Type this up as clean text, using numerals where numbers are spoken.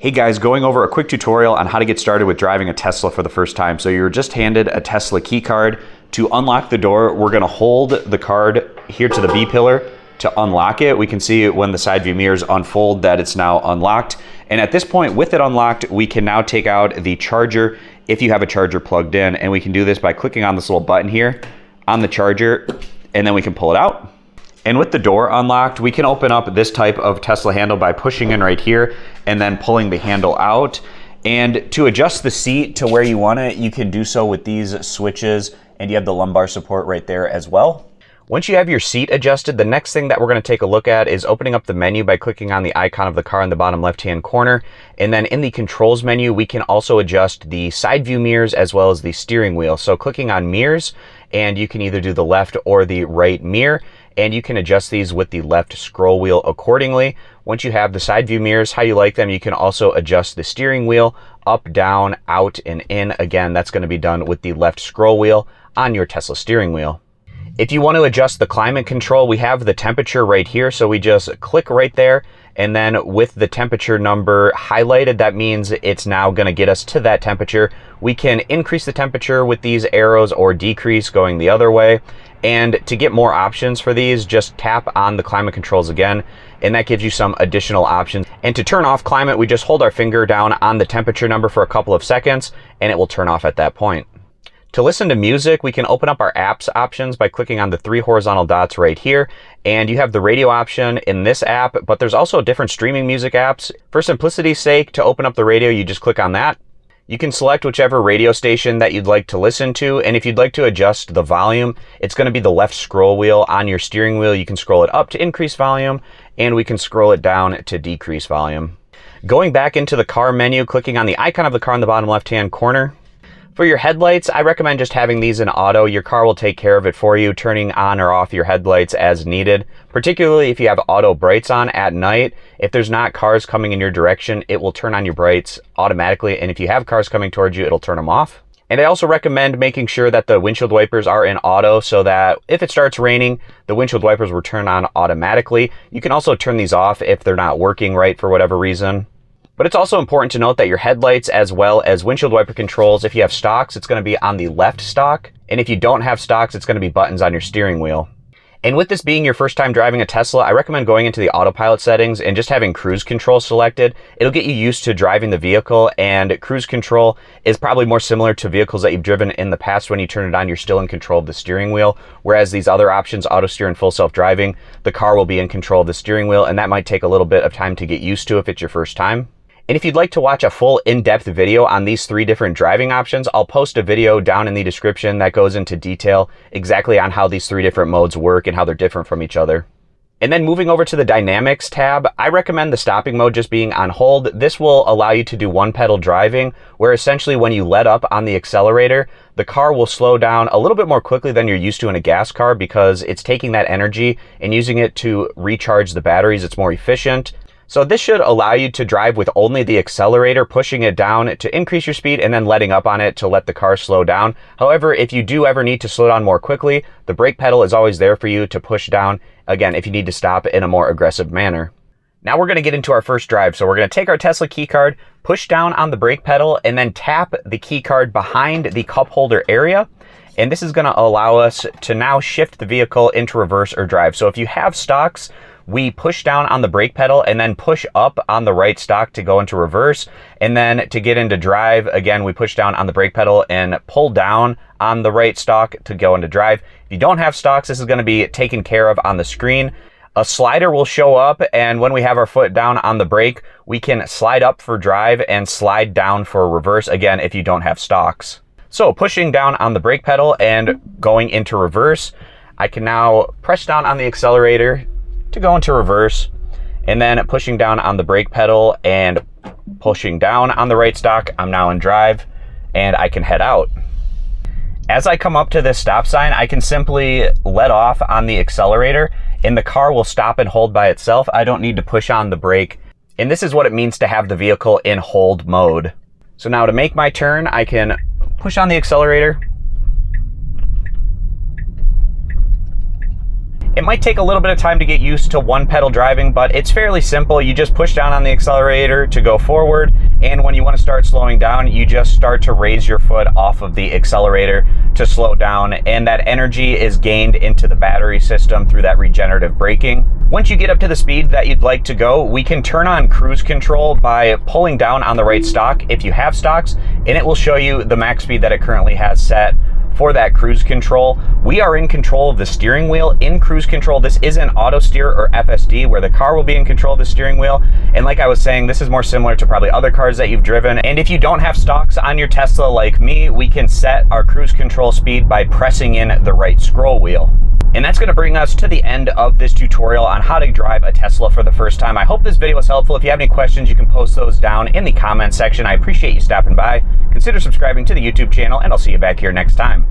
Hey guys, going over a quick tutorial on how to get started with driving a Tesla for the first time. So you're just handed a Tesla key card. To unlock the door, we're gonna hold the card here to the B pillar to unlock it. We can see when the side view mirrors unfold that it's now unlocked. And at this point, with it unlocked, we can now take out the charger if you have a charger plugged in. And we can do this by clicking on this little button here on the charger, and then we can pull it out. And with the door unlocked, we can open up this type of Tesla handle by pushing in right here and then pulling the handle out. And to adjust the seat to where you want it, you can do so with these switches, and you have the lumbar support right there as well. Once you have your seat adjusted, the next thing that we're going to take a look at is opening up the menu by clicking on the icon of the car in the bottom left-hand corner. And then in the controls menu, we can also adjust the side view mirrors as well as the steering wheel. So clicking on mirrors, and you can either do the left or the right mirror, and you can adjust these with the left scroll wheel accordingly. Once you have the side view mirrors how you like them, you can also adjust the steering wheel up, down, out, and in. Again, that's going to be done with the left scroll wheel on your Tesla steering wheel. If you want to adjust the climate control, we have the temperature right here. So we just click right there, and then with the temperature number highlighted, that means it's now going to get us to that temperature. We can increase the temperature with these arrows or decrease going the other way. And to get more options for these, just tap on the climate controls again, and that gives you some additional options. And to turn off climate, we just hold our finger down on the temperature number for a couple of seconds, and it will turn off at that point. To listen to music, we can open up our apps options by clicking on the three horizontal dots right here. And you have the radio option in this app, but there's also different streaming music apps. For simplicity's sake, to open up the radio, you just click on that. You can select whichever radio station that you'd like to listen to. And if you'd like to adjust the volume, it's going to be the left scroll wheel on your steering wheel. You can scroll it up to increase volume, and we can scroll it down to decrease volume. Going back into the car menu, clicking on the icon of the car in the bottom left-hand corner. For your headlights, I recommend just having these in auto. Your car will take care of it for you, turning on or off your headlights as needed, particularly if you have auto brights on at night. If there's not cars coming in your direction, it will turn on your brights automatically, and if you have cars coming towards you, it'll turn them off. And I also recommend making sure that the windshield wipers are in auto so that if it starts raining, the windshield wipers will turn on automatically. You can also turn these off if they're not working right for whatever reason. But it's also important to note that your headlights as well as windshield wiper controls, if you have stocks, it's going to be on the left stock. And if you don't have stocks, it's going to be buttons on your steering wheel. And with this being your first time driving a Tesla, I recommend going into the Autopilot settings and just having cruise control selected. It'll get you used to driving the vehicle, and cruise control is probably more similar to vehicles that you've driven in the past. When you turn it on, you're still in control of the steering wheel. Whereas these other options, auto steer and full self-driving, the car will be in control of the steering wheel, and that might take a little bit of time to get used to if it's your first time. And if you'd like to watch a full in-depth video on these three different driving options, I'll post a video down in the description that goes into detail exactly on how these three different modes work and how they're different from each other. And then moving over to the Dynamics tab, I recommend the stopping mode just being on hold. This will allow you to do one pedal driving, where essentially when you let up on the accelerator, the car will slow down a little bit more quickly than you're used to in a gas car because it's taking that energy and using it to recharge the batteries. It's more efficient. So this should allow you to drive with only the accelerator, pushing it down to increase your speed and then letting up on it to let the car slow down. However, if you do ever need to slow down more quickly, the brake pedal is always there for you to push down, again, if you need to stop in a more aggressive manner. Now we're going to get into our first drive. So we're going to take our Tesla key card, push down on the brake pedal, and then tap the key card behind the cup holder area. And this is going to allow us to now shift the vehicle into reverse or drive. So if you have stocks, we push down on the brake pedal and then push up on the right stock to go into reverse. And then to get into drive, again, we push down on the brake pedal and pull down on the right stock to go into drive. If you don't have stocks, this is going to be taken care of on the screen. A slider will show up, and when we have our foot down on the brake, we can slide up for drive and slide down for reverse, again, if you don't have stocks. So pushing down on the brake pedal and going into reverse, I can now press down on the accelerator to go into reverse, and then pushing down on the brake pedal and pushing down on the right stock, I'm now in drive and I can head out. As I come up to this stop sign, I can simply let off on the accelerator and the car will stop and hold by itself. I don't need to push on the brake. And this is what it means to have the vehicle in hold mode. So now to make my turn, I can push on the accelerator It might take a little bit of time to get used to one pedal driving, but it's fairly simple. You just push down on the accelerator to go forward, and when you want to start slowing down, you just start to raise your foot off of the accelerator to slow down, and that energy is gained into the battery system through that regenerative braking. Once you get up to the speed that you'd like to go, we can turn on cruise control by pulling down on the right stalk if you have stalks, and it will show you the max speed that it currently has set for that cruise control. We are in control of the steering wheel in cruise control. This isn't auto steer or FSD where the car will be in control of the steering wheel. And like I was saying, this is more similar to probably other cars that you've driven. And if you don't have stalks on your Tesla like me, we can set our cruise control speed by pressing in the right scroll wheel. And that's going to bring us to the end of this tutorial on how to drive a Tesla for the first time. I hope this video was helpful. If you have any questions, you can post those down in the comment section. I appreciate you stopping by. Consider subscribing to the YouTube channel, and I'll see you back here next time.